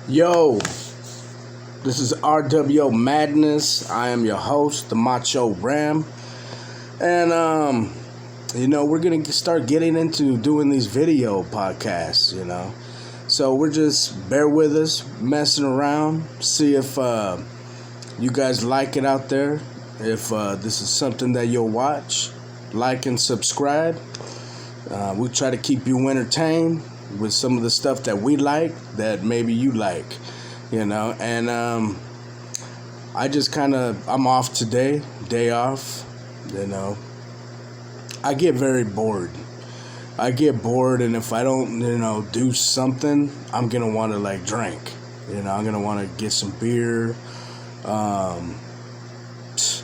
Yo, this is RWO Madness. I am your host, the Macho Ram. And, we're going to start getting into doing these video podcasts. So we're just, bear with us, messing around, see if you guys like it out there. If this is something that you'll watch, like and subscribe. We try to keep you entertained with some of the stuff that we like that maybe you like, and I'm off today, day off. I get very bored. And if I don't do something, I'm gonna want to drink. I'm gonna want to get some beer,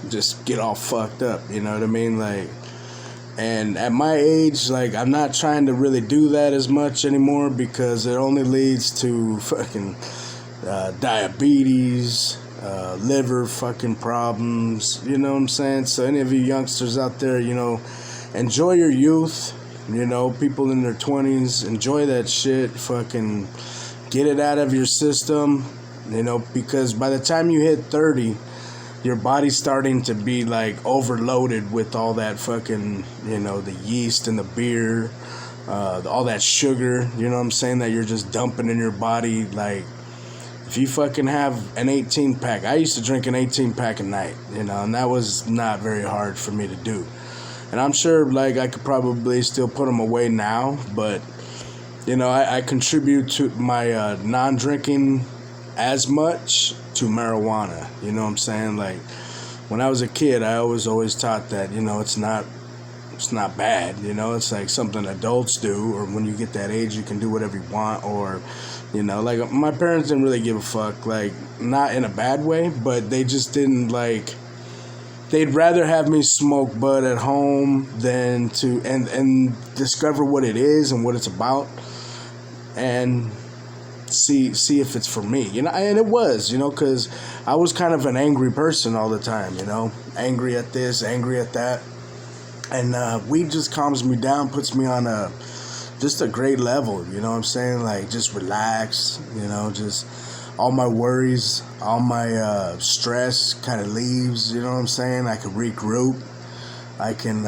just get all fucked up, you know what I mean? And at my age, I'm not trying to really do that as much anymore because it only leads to fucking diabetes, liver fucking problems, you know what I'm saying? So any of you youngsters out there, enjoy your youth, people in their 20s, enjoy that shit, fucking get it out of your system, because by the time you hit 30, your body's starting to be overloaded with all that fucking, the yeast and the beer, all that sugar, you know what I'm saying, that you're just dumping in your body. If you fucking have an 18-pack, I used to drink an 18-pack a night, and that was not very hard for me to do. And I'm sure, I could probably still put them away now, but, I contribute to my non-drinking as much to marijuana, you know what I'm saying? When I was a kid, I was always taught that, it's not bad, it's something adults do, or when you get that age, you can do whatever you want, or, my parents didn't really give a fuck, not in a bad way, but they just didn't, they'd rather have me smoke bud at home than to, and discover what it is and what it's about, and see if it's for me, and it was, because I was kind of an angry person all the time, angry at this, angry at that, and weed just calms me down, puts me on just a great level, you know what I'm saying, just relax, just all my worries, all my stress kind of leaves, you know what I'm saying, I can regroup, I can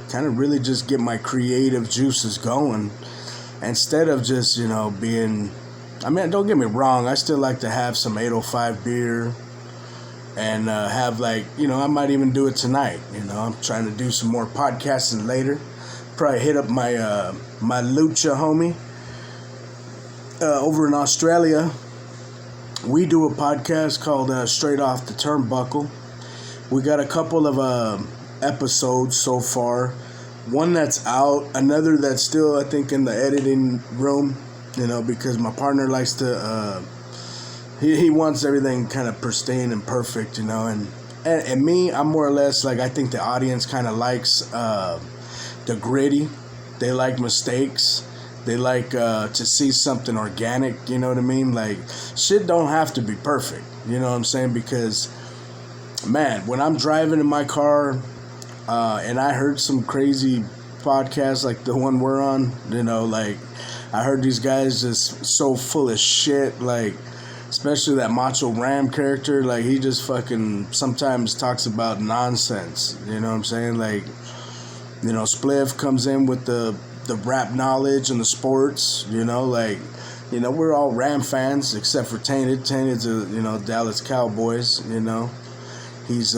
kind of really just get my creative juices going. Instead of just, being, don't get me wrong, I still like to have some 805 beer and have I might even do it tonight, I'm trying to do some more podcasting later, probably hit up my my lucha homie over in Australia. We do a podcast called Straight Off the Turnbuckle. We got a couple of episodes so far. One that's out, another that's still, I think, in the editing room, because my partner likes to, he wants everything kind of pristine and perfect, and me, I'm more or less, I think the audience kind of likes the gritty, they like mistakes, they like to see something organic, you know what I mean, shit don't have to be perfect, you know what I'm saying, because, man, when I'm driving in my car, and I heard some crazy podcasts like the one we're on, I heard these guys just so full of shit, especially that Macho Ram character, he just fucking sometimes talks about nonsense, you know what I'm saying, Spliff comes in with the rap knowledge and the sports, we're all Ram fans except for Tainted. Tainted's Dallas Cowboys, he's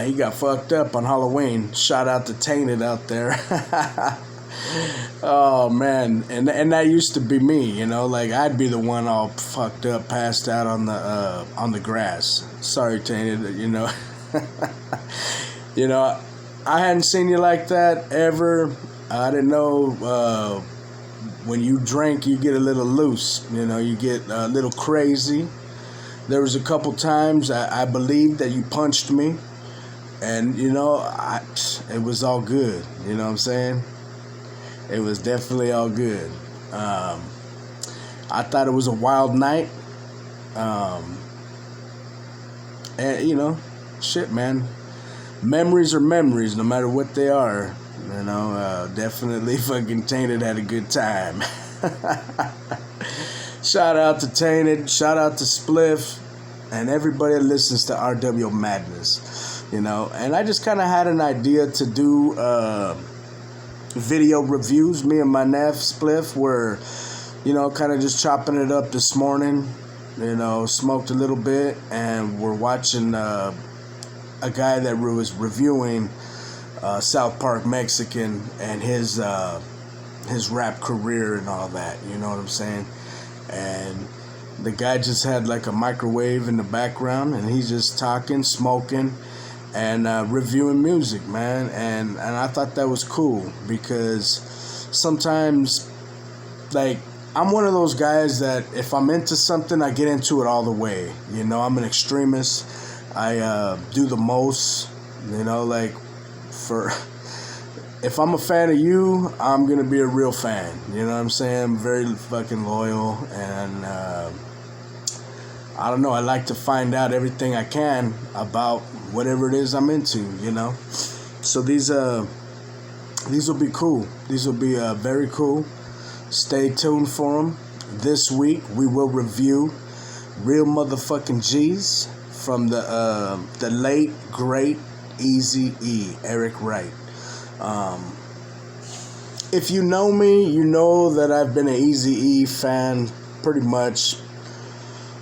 he got fucked up on Halloween. Shout out to Tainted out there. Oh man, and that used to be me, I'd be the one all fucked up, passed out on the grass. Sorry, Tainted, I hadn't seen you like that ever. I didn't know when you drink, you get a little loose, you get a little crazy. There was a couple times I believed that you punched me. And, it was all good, you know what I'm saying? It was definitely all good. I thought it was a wild night. And, shit, man. Memories are memories, no matter what they are. Definitely fucking Tainted had a good time. Shout out to Tainted, shout out to Spliff, and everybody that listens to RW Madness, you know. And I just kind of had an idea to do video reviews. Me and my nephew Spliff were, you know, kind of just chopping it up this morning, you know, smoked a little bit, and we're watching a guy that was reviewing South Park Mexican and his rap career and all that, you know what I'm saying? And the guy just had like a microwave in the background, and he's just talking, smoking, and reviewing music, man. And I thought that was cool, because sometimes, like, I'm one of those guys that if I'm into something, I get into it all the way. You know, I'm an extremist. I do the most, you know, like, if I'm a fan of you, I'm going to be a real fan. You know what I'm saying? I'm very fucking loyal, and I don't know, I like to find out everything I can about whatever it is I'm into, you know? So these will be cool. These will be very cool. Stay tuned for them. This week, we will review Real Motherfucking G's from the late, great Eazy-E, Eric Wright. If you know me, you know that I've been an Eazy-E fan pretty much.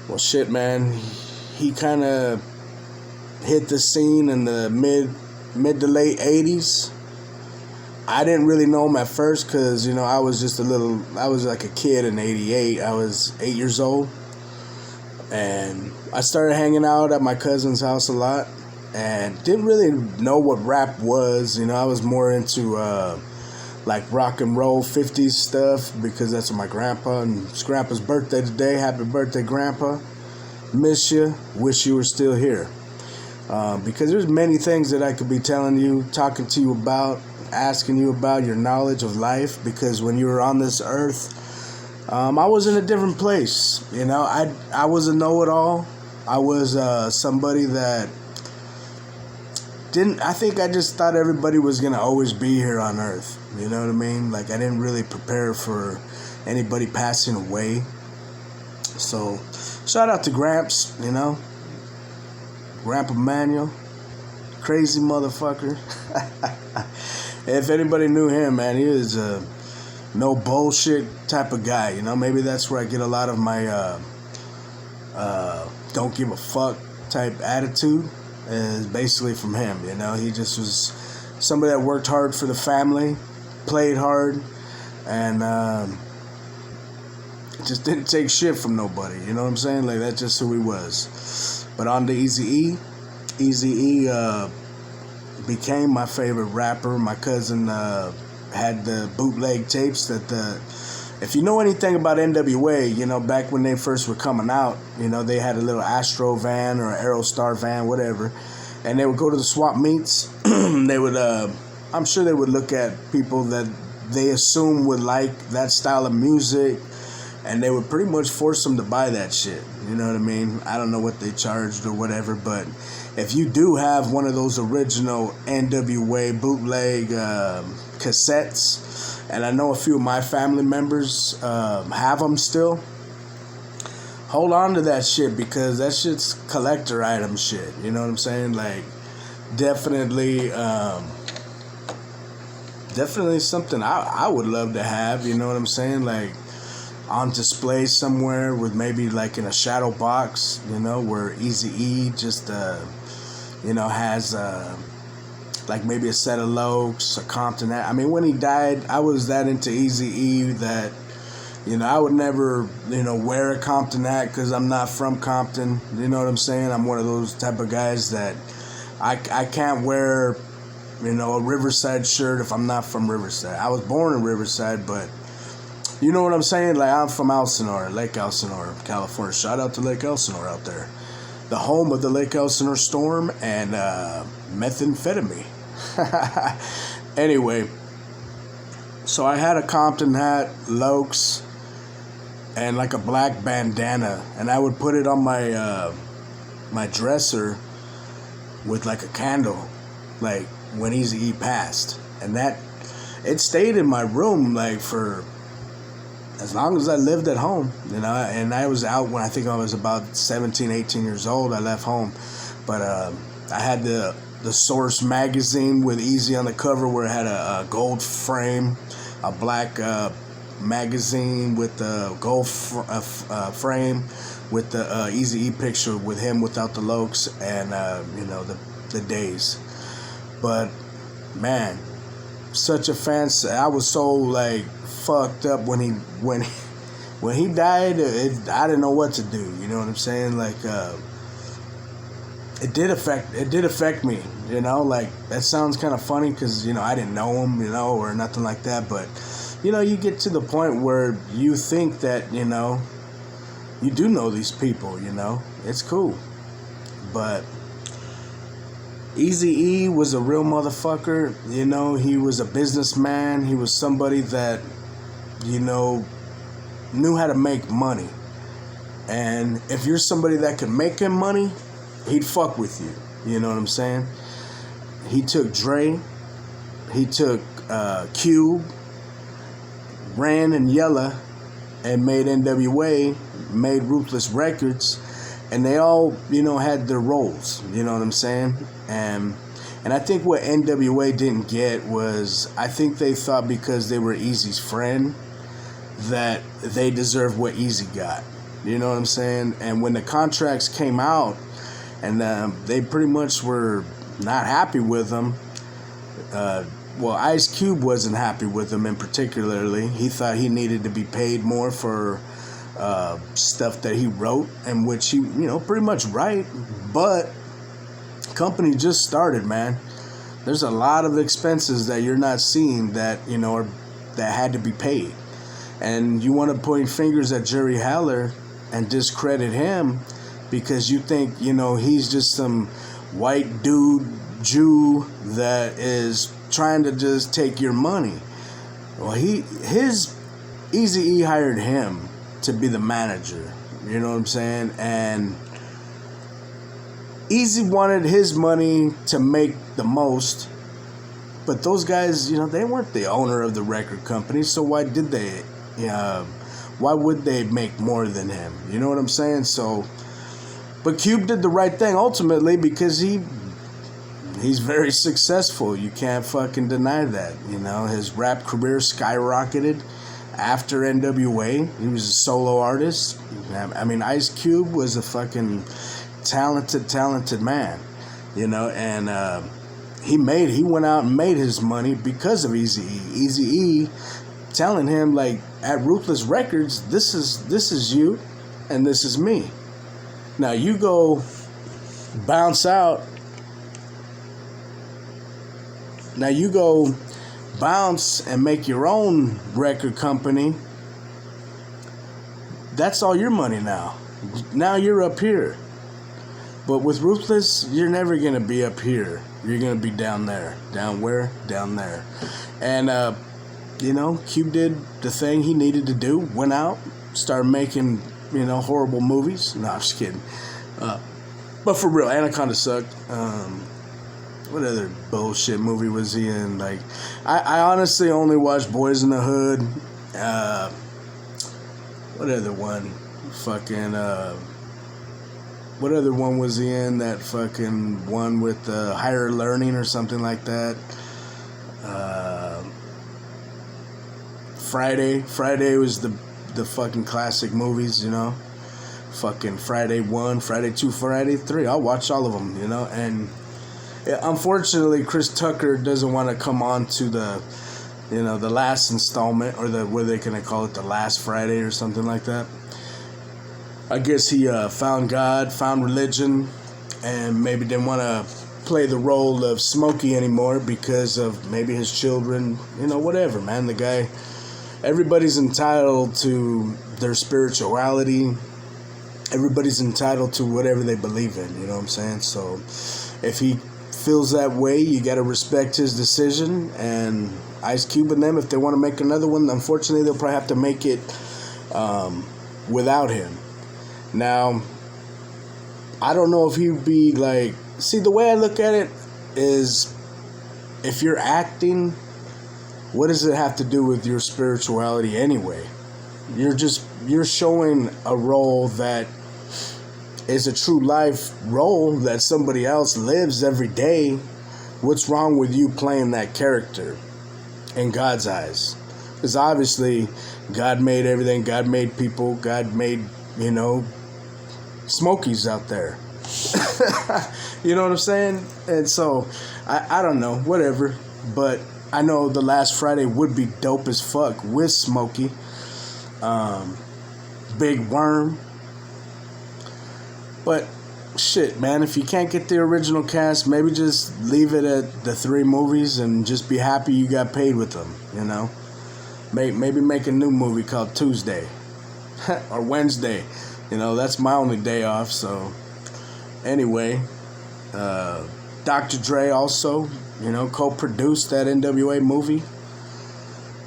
Well, shit, man. He kind of hit the scene in the mid to late 80s. I didn't really know him at first because, you know, I was like a kid in 88. I was 8 years old. And I started hanging out at my cousin's house a lot. And didn't really know what rap was. You know, I was more into like rock and roll 50s stuff, because that's what my grandpa, and it's grandpa's birthday today. Happy birthday, Grandpa. Miss you. Wish you were still here. Because there's many things that I could be telling you, talking to you about, asking you about your knowledge of life, because when you were on this earth, I was in a different place. You know, I was a know-it-all. I was somebody that I think I just thought everybody was going to always be here on earth. You know what I mean? Like, I didn't really prepare for anybody passing away. So, shout out to Gramps, you know? Grandpa Manuel. Crazy motherfucker. If anybody knew him, man, he was a no bullshit type of guy, you know? Maybe that's where I get a lot of my don't give a fuck type attitude. Is basically from him, you know. He just was somebody that worked hard for the family, played hard, and just didn't take shit from nobody, you know what I'm saying? Like, that's just who he was. But on to Eazy-E. Eazy-E became my favorite rapper. My cousin had the bootleg tapes that if you know anything about NWA, you know, back when they first were coming out, you know, they had a little Astro van or an Aerostar van, whatever, and they would go to the swap meets. They would, I'm sure they would look at people that they assume would like that style of music, and they would pretty much force them to buy that shit. You know what I mean? I don't know what they charged or whatever, but if you do have one of those original NWA bootleg cassettes, and I know a few of my family members have them still, hold on to that shit, because that shit's collector item shit. You know what I'm saying? Like, definitely something I would love to have. You know what I'm saying? Like, on display somewhere with maybe like in a shadow box, you know, where Eazy-E just, you know, has like maybe a set of Lokes, a Compton. I mean, when he died, I was that into Eazy-E that, you know, I would never, you know, wear a Compton hat because I'm not from Compton. You know what I'm saying? I'm one of those type of guys that I can't wear, you know, a Riverside shirt if I'm not from Riverside. I was born in Riverside, but you know what I'm saying? Like, I'm from Elsinore, Lake Elsinore, California. Shout out to Lake Elsinore out there. The home of the Lake Elsinore Storm and methamphetamine. Anyway, so I had a Compton hat, Lokes, and like a black bandana, and I would put it on my my dresser with like a candle, like when Eazy-E passed, and that it stayed in my room like for as long as I lived at home, you know, and I was out when I think I was about 17, 18 years old. I left home, but I had the Source magazine with Easy on the cover, where it had a gold frame, a black magazine with the gold frame with the Easy E picture with him without the lokes, and you know, the days. But man, such a fan. I was so like fucked up when he died. I didn't know what to do. You know what I'm saying? Like it did affect me. You know, like that sounds kind of funny because, you know, I didn't know him, you know, or nothing like that. But you know, you get to the point where you think that, you know, you do know these people. You know, it's cool, but Eazy-E was a real motherfucker. You know, he was a businessman. He was somebody that, you know, knew how to make money. And if you're somebody that could make him money, he'd fuck with you. You know what I'm saying? He took Dre. He took Cube, Ran and Yella, and made NWA, made Ruthless Records. And they all, you know, had their roles. You know what I'm saying? And I think what NWA didn't get was, I think they thought because they were Eazy's friend that they deserved what Eazy got. You know what I'm saying? And when the contracts came out, and they pretty much were not happy with them. Well, Ice Cube wasn't happy with them in particularly. He thought he needed to be paid more for stuff that he wrote, and which he, you know, pretty much right. But company just started, man. There's a lot of expenses that you're not seeing that, you know, that had to be paid. And you want to point fingers at Jerry Haller and discredit him because you think, you know, he's just some white dude, Jew, that is trying to just take your money. Well, Eazy-E hired him to be the manager. You know what I'm saying? And Eazy wanted his money to make the most, but those guys, you know, they weren't the owner of the record company, so why did they? Why would they make more than him? You know what I'm saying? So, but Cube did the right thing ultimately because he's very successful. You can't fucking deny that. You know, his rap career skyrocketed after NWA. He was a solo artist. I mean, Ice Cube was a fucking talented man, you know, and he went out and made his money because of Eazy-E. Eazy-E telling him, like, at Ruthless Records, this is you and this is me. Now you go bounce out. Now you go bounce and make your own record company. That's all your money now. Now you're up here. But with Ruthless, you're never going to be up here. You're going to be down there. Down where? Down there. And, you know, Cube did the thing he needed to do. Went out, started making, you know, horrible movies. No, I'm just kidding. But for real, Anaconda sucked. What other bullshit movie was he in? Like, I honestly only watched Boys in the Hood. What other one? What other one was he in? That fucking one with Higher Learning or something like that. Friday was the fucking classic movies, you know. Fucking Friday 1, Friday 2, Friday 3. I'll watch all of them, you know. And unfortunately, Chris Tucker doesn't want to come on to the, you know, the last installment, or what are they gonna call it, the last Friday or something like that. I guess he found God, found religion, and maybe didn't want to play the role of Smokey anymore because of maybe his children, you know, whatever, man. The guy, everybody's entitled to their spirituality. Everybody's entitled to whatever they believe in, you know what I'm saying? So if he feels that way, you got to respect his decision. And Ice Cube and them, if they want to make another one, unfortunately, they'll probably have to make it without him. Now, I don't know if he'd be like... See, the way I look at it is, if you're acting, what does it have to do with your spirituality anyway? You're showing a role that is a true life role that somebody else lives every day. What's wrong with you playing that character in God's eyes? Because obviously God made everything. God made people. God made, Smokies out there. You know what I'm saying? And so I don't know, whatever, but I know The Last Friday would be dope as fuck with Smokey, Big Worm. But shit, man, if you can't get the original cast, maybe just leave it at the 3 movies and just be happy you got paid with them, Maybe make a new movie called Tuesday or Wednesday. That's my only day off. So anyway, Dr. Dre also, co-produced that NWA movie,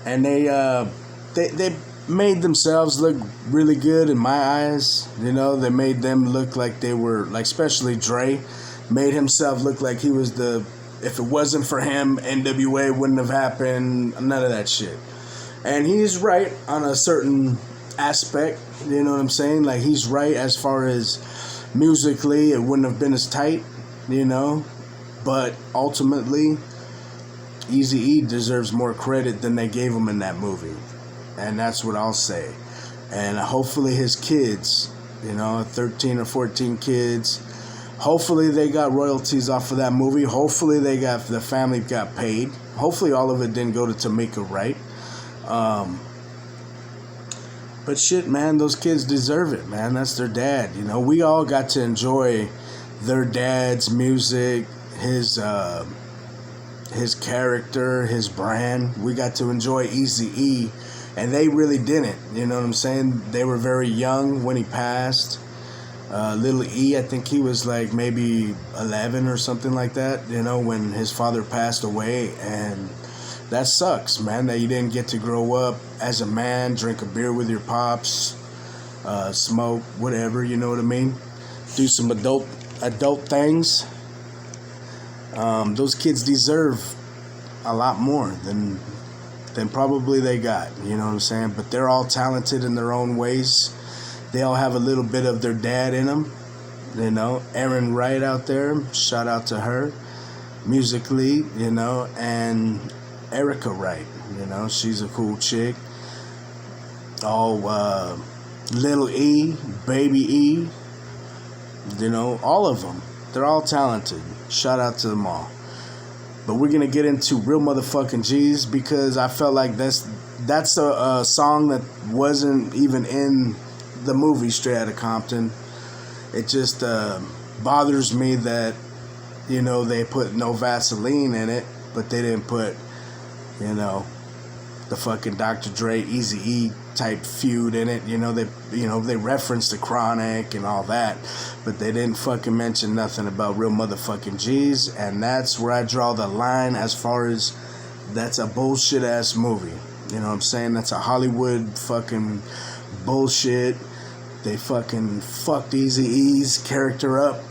and they made themselves look really good in my eyes. They made them look like they were, like, especially Dre made himself look like he was if it wasn't for him, NWA wouldn't have happened, none of that shit. And he's right on a certain aspect, you know what I'm saying? Like, he's right as far as musically, it wouldn't have been as tight, but ultimately, Eazy-E deserves more credit than they gave him in that movie. And that's what I'll say. And hopefully his kids, 13 or 14 kids, hopefully they got royalties off of that movie. Hopefully the family got paid. Hopefully all of it didn't go to Tamika Wright. But shit, man, those kids deserve it, man. That's their dad. We all got to enjoy their dad's music, his character, his brand. We got to enjoy Eazy-E. And they really didn't, you know what I'm saying? They were very young when he passed. Little E, I think he was like maybe 11 or something like that, when his father passed away. And that sucks, man, that you didn't get to grow up as a man, drink a beer with your pops, smoke, whatever, you know what I mean? Do some adult things. Those kids deserve a lot more than probably they got, you know what I'm saying? But they're all talented in their own ways. They all have a little bit of their dad in them, Erin Wright out there, shout out to her, musically, and Erica Wright, she's a cool chick. All Little E, Baby E, all of them. They're all talented. Shout out to them all. But we're going to get into Real Motherfucking G's because I felt like that's a song that wasn't even in the movie Straight Outta Compton. It just bothers me that, they put No Vaseline in it, but they didn't put, the fucking Dr. Dre, Eazy-E type feud in it. They referenced the Chronic and all that, but they didn't fucking mention nothing about Real Motherfucking G's, and that's where I draw the line as far as that's a bullshit ass movie. You know what I'm saying? That's a Hollywood fucking bullshit. They fucking fucked Eazy-E's character up.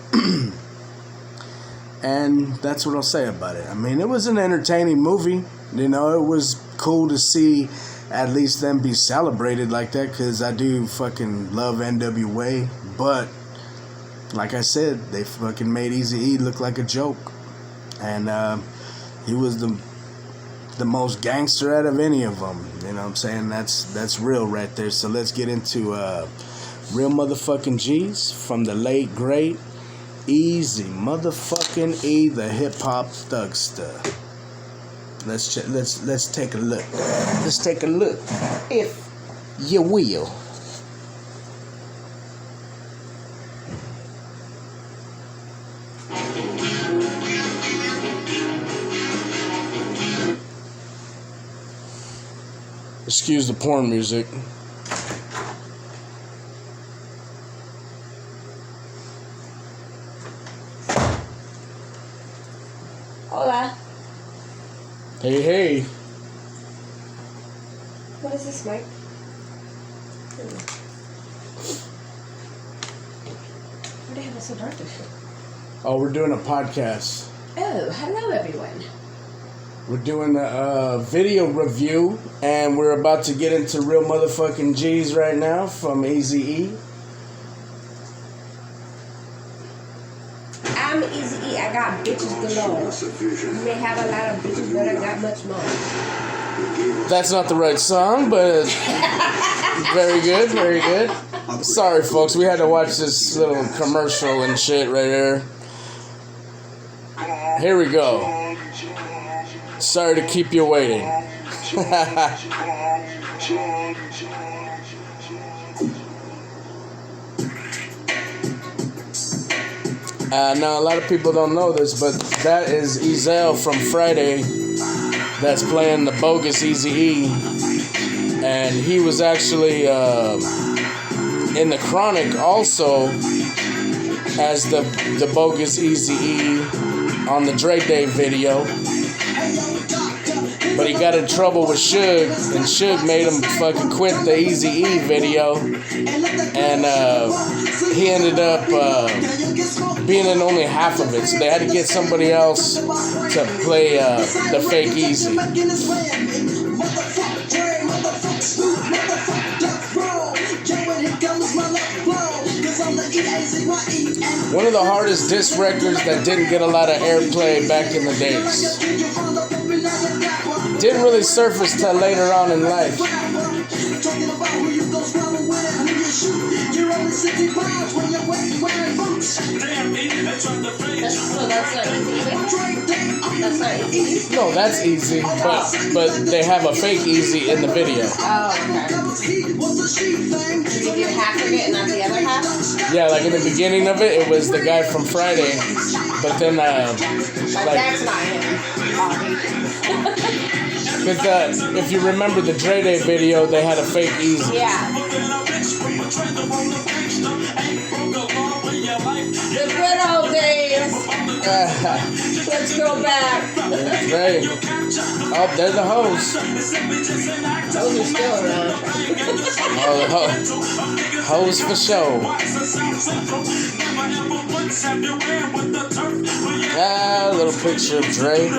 And that's what I'll say about it. I mean, it was an entertaining movie. It was cool to see at least them be celebrated like that, because I do fucking love NWA. But like I said, they fucking made Eazy-E look like a joke. And he was the most gangster out of any of them. You know what I'm saying? That's real right there. So let's get into Real Motherfucking G's from the late great Easy motherfucking E, the hip hop thugster. Let's take a look. Let's take a look, if you will. Excuse the porn music. Hola. Hey. What is this, Mike? Why do you have it so dark this shit? Oh, we're doing a podcast. Oh, hello everyone. We're doing a video review, and we're about to get into Real Motherfucking G's right now from Eazy-E. I'm Eazy-E. I got bitches galore. You may have a lot of bitches, but I got much more. That's not the right song, but very good, very good. Sorry, folks, we had to watch this little commercial and shit right here. Here we go. Sorry to keep you waiting. Now, a lot of people don't know this, but that is Ezel from Friday that's playing the bogus Eazy-E. And he was actually in the Chronic also as the bogus Eazy-E on the Dre Day video. But he got in trouble with Suge, and Suge made him fucking quit the Eazy-E video. And he ended up being in only half of it. So they had to get somebody else to play the fake Eazy. One of the hardest diss records that didn't get a lot of airplay back in the days. Didn't really surface till later on in life. No, that's Easy, but they have a fake Easy in the video. Oh, okay. Did you do half of it and not the other half? Yeah, like in the beginning of it was the guy from Friday, but then that's not him. Because if you remember the Dre Day video, they had a fake Eazy. Yeah. The good old days. Let's go back. That's right. Oh, there's the host. Those are still around. Oh, the host for show. Ah, a little picture of Dre.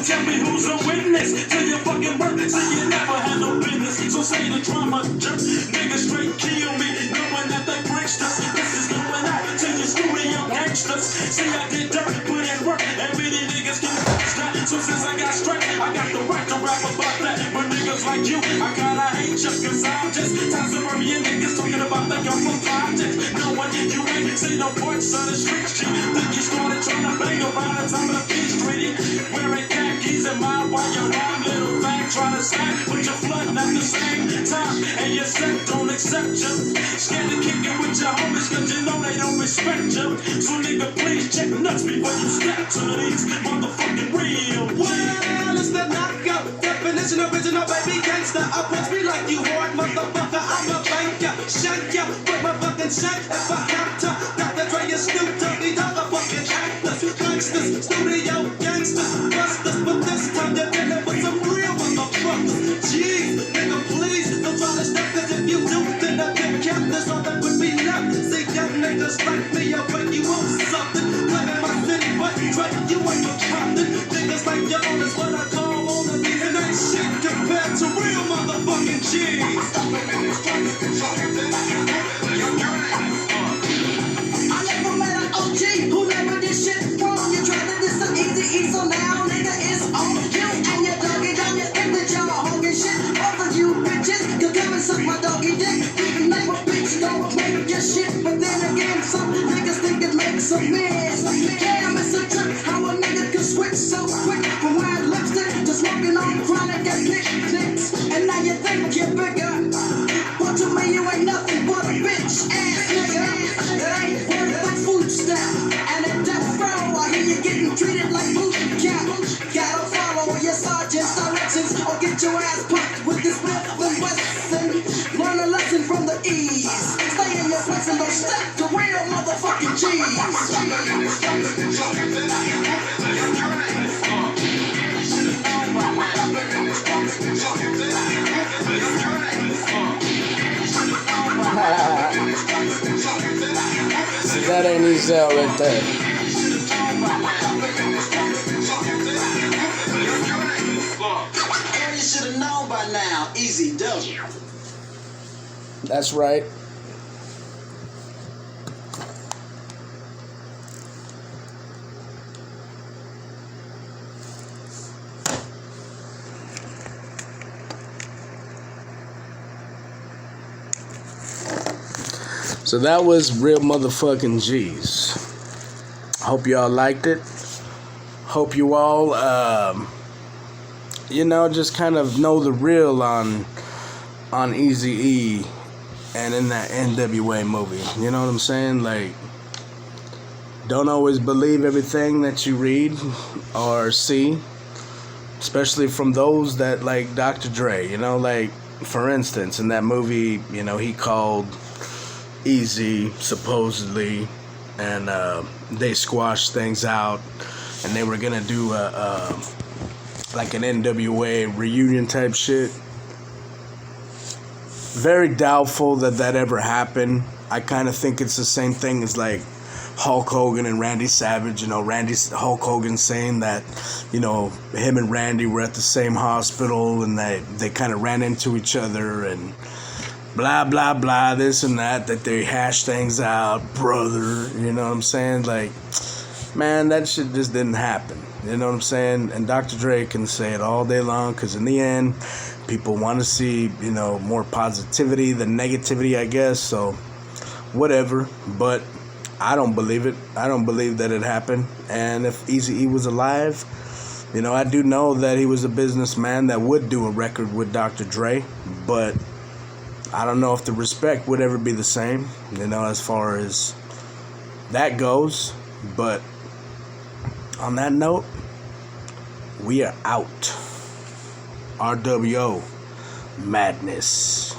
Tell me who's a witness to your fucking work. So you never had no business. So say the drama jerk. Niggas straight kill me, knowing that they breached us. This is going out to your studio gangsters. See, I did dirt, put in work, and many niggas can watch that. So since I got straight, I got the right to rap about that. But niggas like you, I gotta hate you, cause I'm just tired of suburban niggas talking about the government projects. Knowing you ain't seen no parts of the streets. G. Think you started trying to bang around the time of the peace treaty. Wearing khakis in my while your wrong little thing trying to slack, but you're flooding at the same time, and your set don't accept you. Scared to kick it with your homies, cause you know they don't respect you. So nigga, please check nuts before you step to these motherfucking real. Well, it's the knockout definition, original baby gangster. Approach me like you hard, motherfucker. I'm a banker, shank ya with my fucking shank if I have to. Dr. Dre is Snoop Dogg, these motherfucking actors, gangsters, studio gangsters, busters. But this time you're dealing with some real motherfuckers. Jeez, nigga, please don't try to step this. If you do, then I can count this. All that would be left. See, young niggas like me, I'll break you off something. Claiming my city, but Dre, you ain't no Compton. Niggas like y'all is what I call wannabes, and ain't shit compared to real motherfucking G's. I never met an OG who never did shit wrong. You tried to diss the Eazy-E, so now nigga it's on you and your doggy dog. You think that y'all hogging shit. Both of you bitches can come and suck my doggy dick. Even like a bitch don't make your shit, but then again some niggas think it makes a mess. Damn, it's a trip how a nigga can switch so quick from wearing lipstick to smoking on chronic and picnics. And now you think you're bigger, but to me you ain't nothing but a bitch ass nigga. That ain't worth the food stamp. And at death row, I hear you getting treated like boot camp. Gotta follow your sergeant's directions or get your ass pumped with this Smith and Wesson. Learn a lesson from the E's. Stay in your place and don't step to real motherfucking G's. See, that ain't Ezel right there. Easy W. That's right. So that was Real Motherfucking G's. Hope y'all liked it. Hope you all, just kind of know the real on Eazy-E and in that NWA movie. You know what I'm saying? Like, don't always believe everything that you read or see, especially from those that like Dr. Dre. Like, for instance, in that movie, he called Easy supposedly, and they squashed things out, and they were gonna do like an NWA reunion type shit. Very doubtful that ever happened. I kind of think it's the same thing as like Hulk Hogan and Randy Savage. Hulk Hogan saying that him and Randy were at the same hospital, and they kind of ran into each other and blah, blah, blah, this and that they hashed things out, brother, you know what I'm saying? Like, man, that shit just didn't happen, you know what I'm saying? And Dr. Dre can say it all day long, because in the end, people want to see, more positivity than negativity, I guess, so whatever, but I don't believe it. I don't believe that it happened, and if Eazy-E was alive, I do know that he was a businessman that would do a record with Dr. Dre, but I don't know if the respect would ever be the same, as far as that goes. But on that note, we are out. RWO Madness.